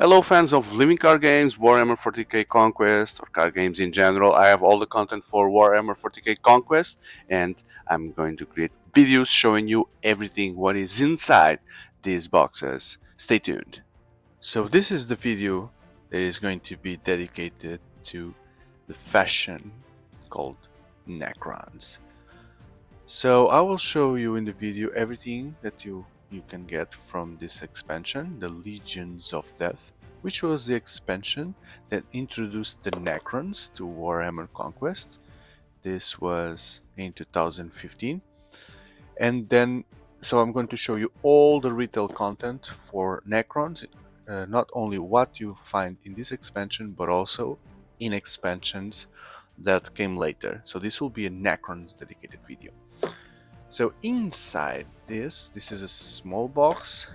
Hello fans of living card games, Warhammer 40k Conquest, or card games in general. I have all the content for Warhammer 40k Conquest, and I'm going to create videos showing you everything what is inside these boxes. Stay tuned. So this is the video that is going to be dedicated to the fashion called Necrons. So I will show you in the video everything that you can get from this expansion, the Legions of Death, which was the expansion that introduced the Necrons to Warhammer Conquest. This was in 2015. And then, so I'm going to show you all the retail content for Necrons, not only what you find in this expansion, but also in expansions that came later. So this will be a Necrons dedicated video. So inside this is a small box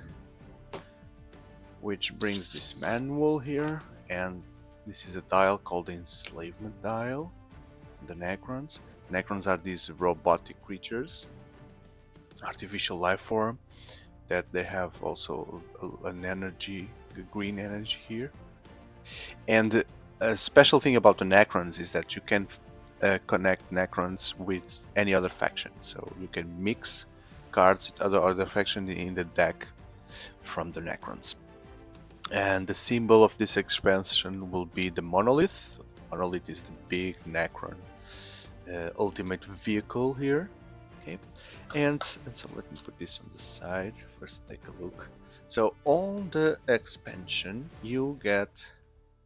which brings this manual here, and this is a dial called the enslavement dial. The Necrons. Necrons are these robotic creatures, artificial life form, that they have also an energy, the green energy here. And a special thing about the Necrons is that you can connect Necrons with any other faction, so you can mix cards with other factions in the deck from the Necrons. And the symbol of this expansion will be the monolith. Monolith is the big Necron ultimate vehicle here. Okay, and so let me put this on the side. First take a look. So on the expansion you get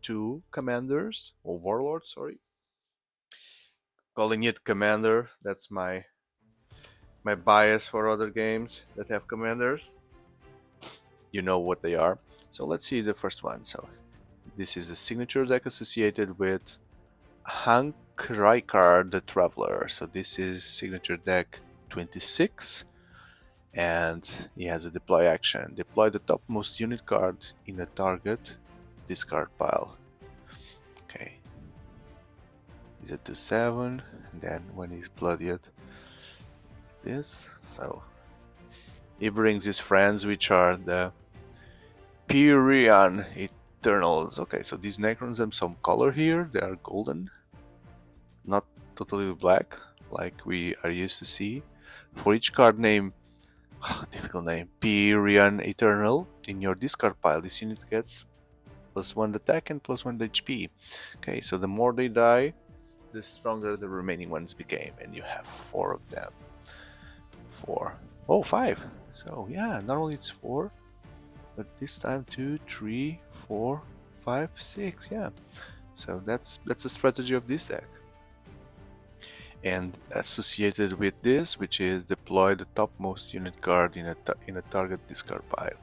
two commanders, or warlords, sorry. Calling it commander, that's my bias for other games that have commanders. You know what they are. So let's see the first one. So this is the signature deck associated with Ricardo the Traveler. So this is signature deck 26, and he has a deploy action. Deploy the topmost unit card in a target discard pile. Okay. He's a 2/7, and then when he's bloodied, this. So he brings his friends, which are the Imperium Eternals. Okay, so these Necrons have some color here. They are golden, not totally black like we are used to see. For each card name, difficult name, Imperium Eternal, in your discard pile, this unit gets +1 attack and +1 HP. Okay, so the more they die, the stronger the remaining ones became, and you have 4 of them. 4. Oh, 5. So yeah, not only it's 4, but this time 2, 3, 4, 5, 6. Yeah, so that's the strategy of this deck. And associated with this, which is deploy the topmost unit card in a target discard pile,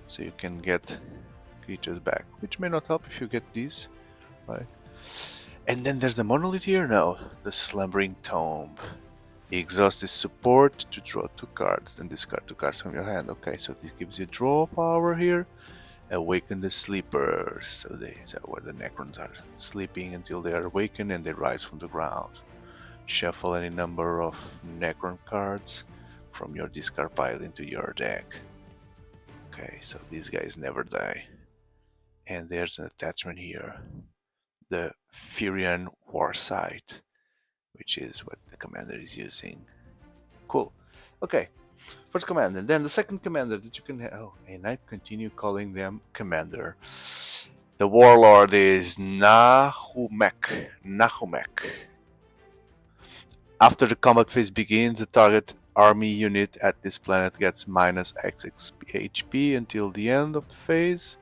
so you can get creatures back, which may not help if you get these, right? And then there's the monolith here now, the slumbering tomb. He exhausts his support to draw 2 cards, then discard 2 cards from your hand. Okay, so this gives you draw power here. Awaken the sleepers. So where the Necrons are sleeping until they are awakened and they rise from the ground. Shuffle any number of Necron cards from your discard pile into your deck. Okay, so these guys never die. And there's an attachment here, the Furion Warsight, which is what the commander is using. Cool. Okay, first commander. Then the second commander that you can have. Oh, and I continue calling them commander. The warlord is Nahumek. After the combat phase begins, the target army unit at this planet gets -X HP until the end of the phase.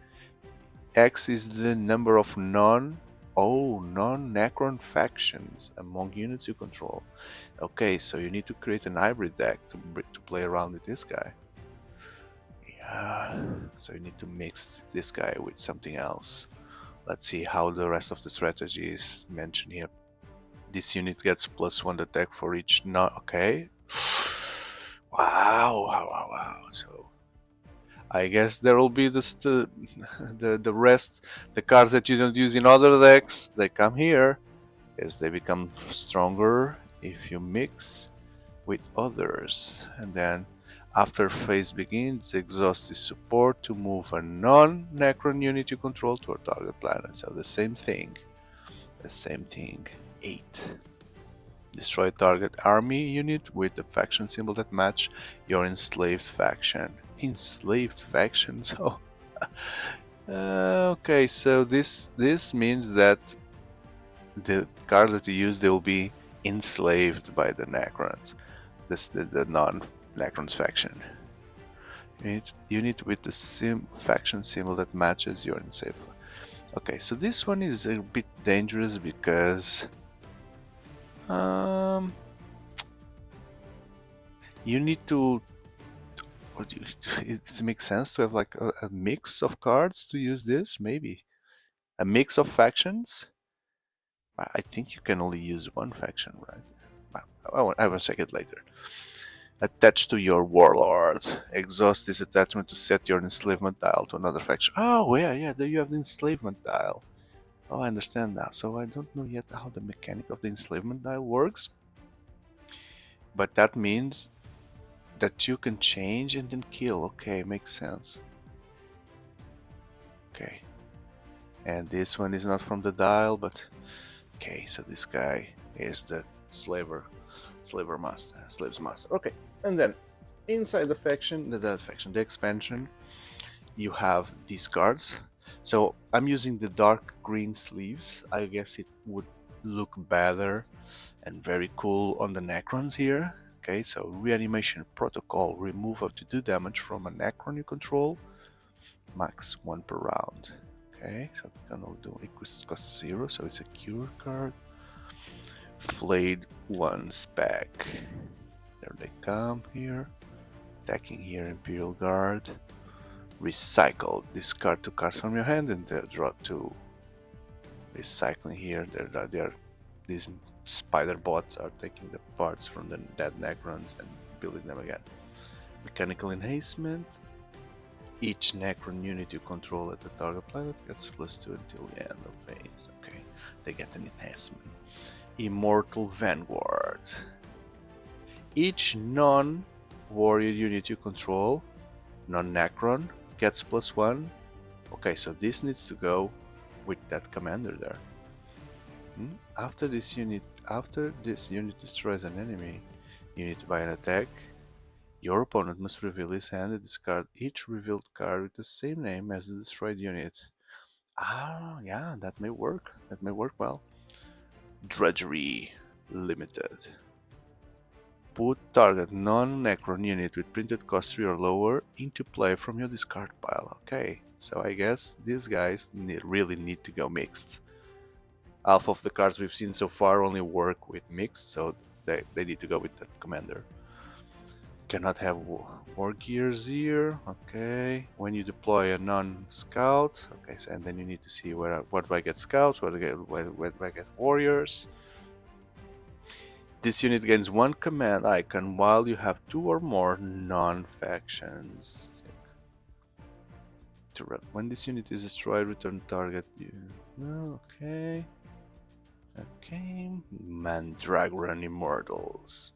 X is the number of non-Necron factions among units you control. Okay, so you need to create an hybrid deck to play around with this guy. Yeah, so you need to mix this guy with something else. Let's see how the rest of the strategy is mentioned here. This unit gets +1 attack for each okay. Wow. So I guess there will be the rest, the cards that you don't use in other decks, they come here, as they become stronger if you mix with others. And then After phase begins, exhaust is support to move a non-Necron unit you control to a target planet. So the same thing. The same thing. 8. Destroy target army unit with the faction symbol that match your enslaved faction. Enslaved faction? So okay, so this means that the cards that you use, they will be enslaved by the Necrons. The non-Necrons faction. Unit with the faction symbol that matches your enslaved. Okay, so this one is a bit dangerous because you need to. It makes sense to have like a mix of cards to use this. Maybe a mix of factions. I think you can only use one faction, right? I will check it later. Attached to your warlord. Exhaust this attachment to set your enslavement dial to another faction. Oh, yeah, there you have the enslavement dial. Oh, I understand now. So I don't know yet how the mechanic of the enslavement dial works. But that means that you can change and then kill. Okay, makes sense. Okay. And this one is not from the dial, but... Okay, so this guy is the slaves master. Okay, and then inside the faction, the expansion, you have these cards. So I'm using the dark green sleeves. I guess it would look better and very cool on the Necrons here. Okay, so reanimation protocol, remove up to 2 damage from a Necron you control, max 1 per round. Okay, so we can do it costs 0, so it's a cure card. Flayed 1 spec. There they come here. Attacking here, Imperial Guard. Recycle. Discard 2 cards from your hand and draw 2. Recycling here. These spider bots are taking the parts from the dead Necrons and building them again. Mechanical enhancement. Each Necron unit you control at the target planet gets +2 until the end of phase. Okay, they get an enhancement. Immortal Vanguard. Each non-warrior unit you control, non-Necron, gets +1. Okay, so this needs to go with that commander there. After this unit destroys an enemy unit by an attack, your opponent must reveal his hand and discard each revealed card with the same name as the destroyed unit. Ah, yeah, that may work. That may work well. Drudgery Limited. Put target non-Necron unit with printed cost 3 or lower into play from your discard pile. Okay, so I guess these guys really need to go mixed. Half of the cards we've seen so far only work with mixed, so they need to go with that commander. Cannot have war gears here. Okay, when you deploy a non-scout. Okay, so and then you need to see what do I get scouts, where do I get warriors. This unit gains 1 command icon while you have 2 or more non-factions. When this unit is destroyed, return target. Okay. Mandragoran Immortals.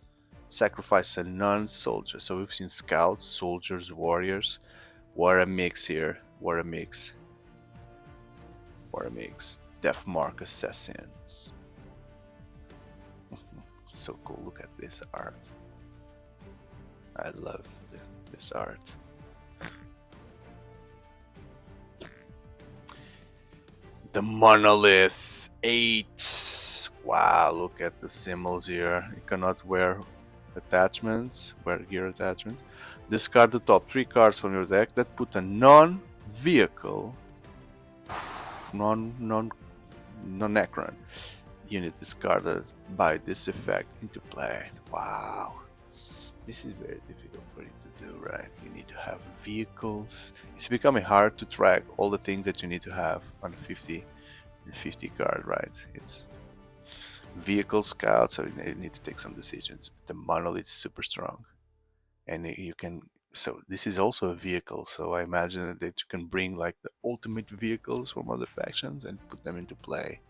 Sacrifice a non-soldier. So we've seen scouts, soldiers, warriors. What a mix here. What a mix. Deathmark Assassins. So cool. Look at this art. I love this art. The Monolith 8. Wow, look at the symbols here. You cannot wear gear attachments. Discard the top 3 cards from your deck that put a non-vehicle, non-Necron unit discarded by this effect into play. Wow. This is very difficult for you to do, right? You need to have vehicles. It's becoming hard to track all the things that you need to have on a 50 card, right? It's vehicle scouts, so you need to take some decisions. But the monolith is super strong, and you can. So this is also a vehicle. So I imagine that you can bring like the ultimate vehicles from other factions and put them into play.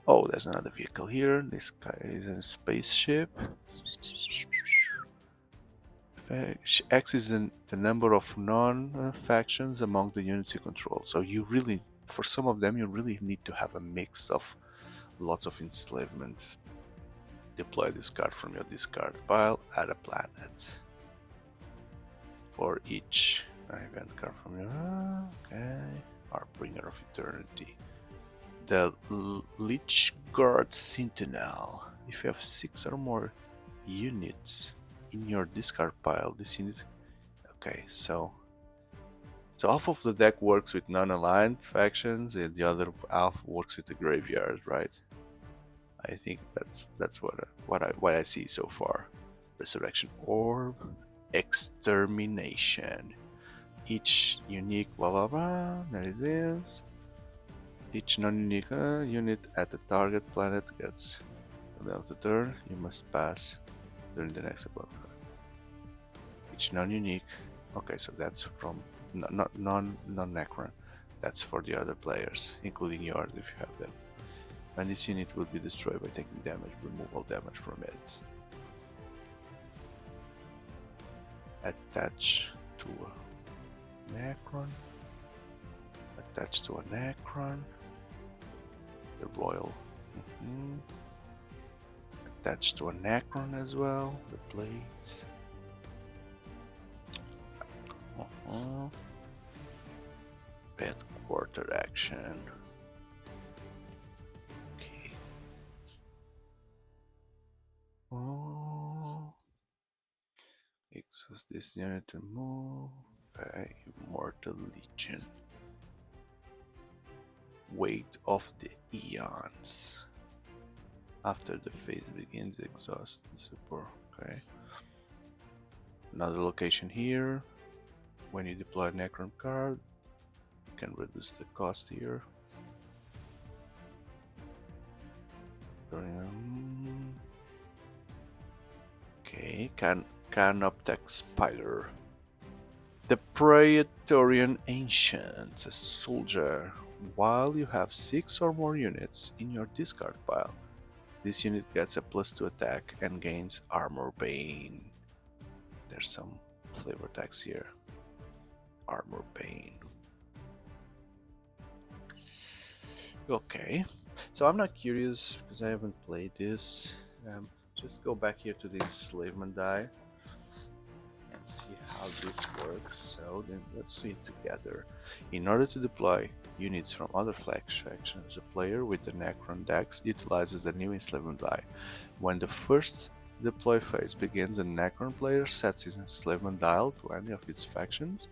Oh, there's another vehicle here. This guy is a spaceship. X is the number of non-factions among the units you control. So you really, for some of them, you really need to have a mix of lots of enslavements. Deploy this card from your discard pile, add a planet. For each event card from your... okay. Harbinger of Eternity. The Lich Guard Sentinel. If you have 6 or more units in your discard pile, this unit... okay, so half of the deck works with non-aligned factions, and the other half works with the graveyard, right? I think that's what I see so far. Resurrection Orb, Extermination. Each unique blah blah blah. There it is. Each non-unique unit at the target planet gets of the turn. You must pass during the next opponent. Each non-unique. Okay, so that's from non-Necron. That's for the other players, including yours if you have them. And this unit will be destroyed by taking damage. Remove all damage from it. Attach to a Necron. Attach to a Necron. The Royal. Attach to a Necron as well. The blades. Headquarter action. Okay. Oh. Exhaust this unit to move. Okay. Immortal Legion. Weight of the Eons. After the phase begins, exhaust the support. Okay. Another location here. When you deploy a Necron card, you can reduce the cost here. Okay, Canoptech Spider. The Praetorian Ancient, a soldier. While you have 6 or more units in your discard pile, this unit gets a +2 attack and gains Armor Bane. There's some flavor text here. Armor Bane. Okay, so I'm not curious because I haven't played this. Just go back here to the enslavement die and see how this works. So then let's see it together. In order to deploy units from other factions, the player with the Necron decks utilizes the new enslavement die. When the first deploy phase begins, the Necron player sets his enslavement dial to any of its factions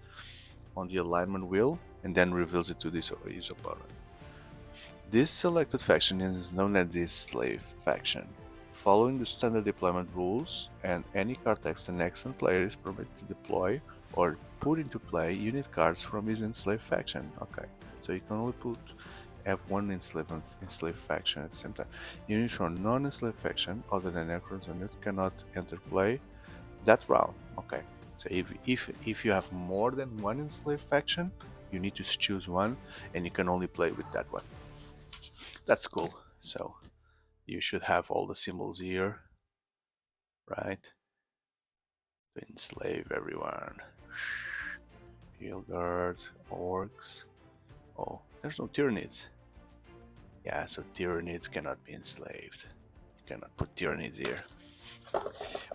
on the alignment wheel and then reveals it to his opponent. This selected faction is known as the slave faction. Following the standard deployment rules and any card text, the Necron player is permitted to deploy or put into play unit cards from his enslaved faction. Okay, so you can only have one enslaved faction at the same time. Units from non-enslaved faction other than Necrons on it cannot enter play that round. Okay, so if you have more than one enslaved faction, you need to choose one, and you can only play with that one. That's cool. So you should have all the symbols here, right? To enslave everyone. Field guard, orcs. Oh, there's no Tyranids. Yeah, so Tyranids cannot be enslaved. You cannot put Tyranids here.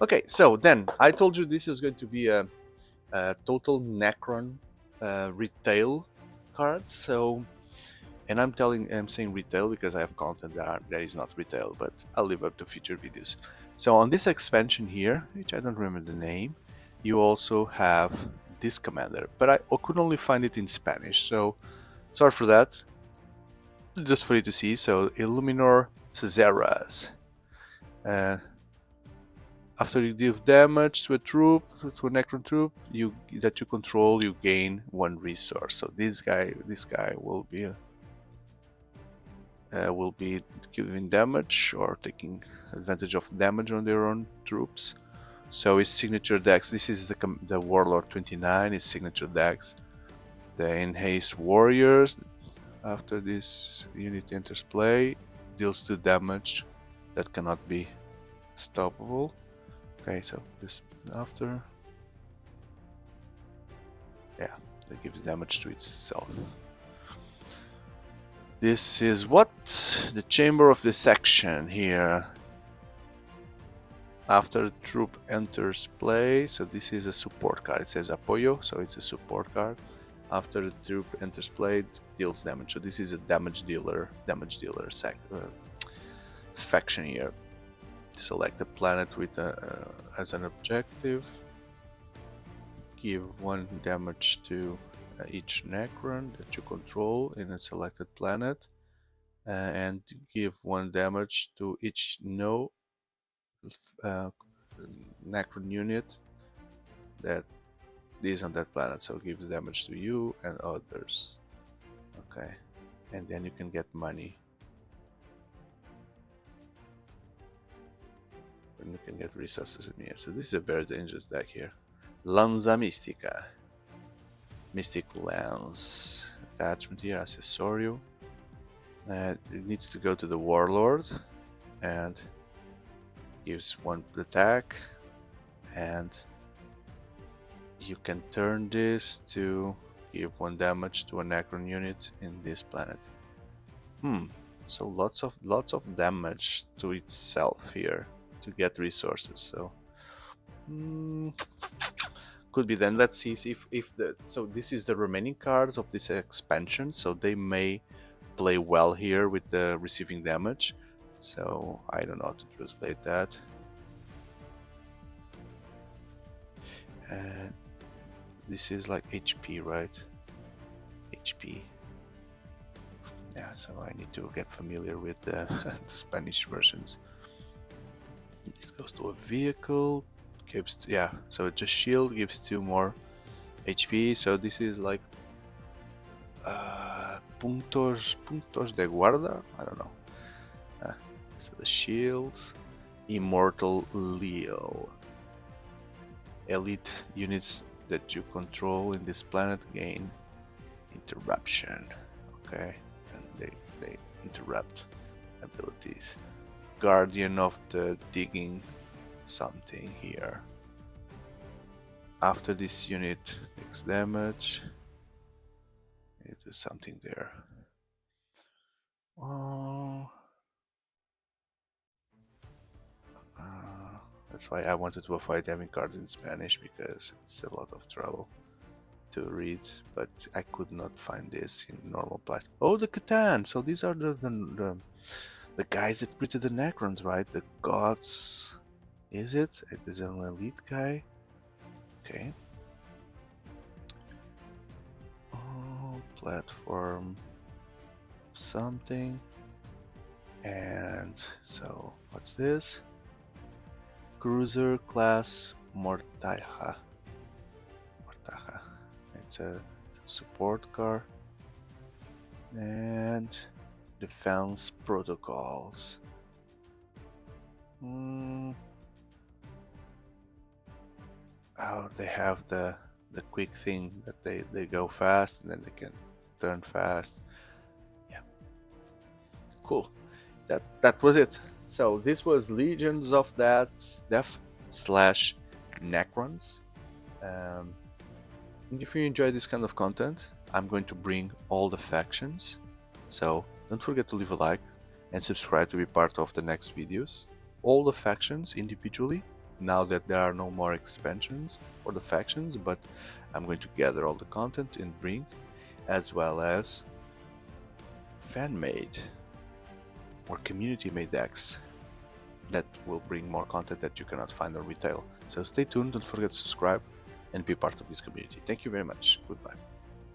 Okay, so then I told you this is going to be a total Necron retail card. So, and I'm saying retail because I have content that is not retail, but I'll leave up to future videos. So on this expansion here, which I don't remember the name, you also have this commander, but I could only find it in Spanish. So sorry for that. Just for you to see. So Illuminor Caesaras. After you deal damage to a troop, to a Necron troop, that you control, you gain 1 resource. So this guy will be giving damage or taking advantage of damage on their own troops. So his signature decks. This is the Warlord 29. His signature decks. The Enhanced Warriors. After this unit enters play, deals 2 damage that cannot be stoppable. Okay, so this after Yeah, that gives damage to itself. This is what? The chamber of dissection here. After the troop enters play, so this is a support card. It says apoyo, so it's a support card. After the troop enters play, it deals damage. So this is a damage dealer faction here. Select a planet with as an objective. Give 1 damage to each Necron that you control in a selected planet, and give 1 damage to each Necron unit that is on that planet, so it gives damage to you and others. Okay, and then you can get money. And you can get resources in here. So this is a very dangerous deck here. Lanza Mystica. Mystic Lance. Attachment here, accessorio. It needs to go to the warlord and gives 1 attack, and you can turn this to give 1 damage to a Necron unit in this planet. So lots of damage to itself here to get resources. So could be then. Let's see if the so this is the remaining cards of this expansion, so they may play well here with the receiving damage. So I don't know how to translate that. This is like HP, right? HP. Yeah, so I need to get familiar with the, the Spanish versions. This goes to a vehicle. Gives, yeah, so just shield gives 2 more HP. So this is like puntos de guarda. I don't know. So the shields. Immortal Leo. Elite units that you control in this planet gain interruption. Okay, and they interrupt abilities. Guardian of the digging something here. After this unit takes damage, it does something there. That's why I wanted to avoid having cards in Spanish, because it's a lot of trouble to read, but I could not find this in normal plastic. Oh, the Catan! So these are the guys that printed the Necrons, right? The gods. Is it? It is an elite guy. Okay. Oh, platform something. And so what's this? Cruiser class Mortaja. It's a support car. And defense protocols. Oh, they have the quick thing that they go fast and then they can turn fast. Yeah. Cool. That was it. So this was Legions of Death / Necrons. If you enjoy this kind of content, I'm going to bring all the factions. So don't forget to leave a like and subscribe to be part of the next videos. All the factions individually, now that there are no more expansions for the factions, but I'm going to gather all the content and bring, as well as fan-made or community-made decks that will bring more content that you cannot find on retail. So stay tuned, don't forget to subscribe and be part of this community. Thank you very much. Goodbye.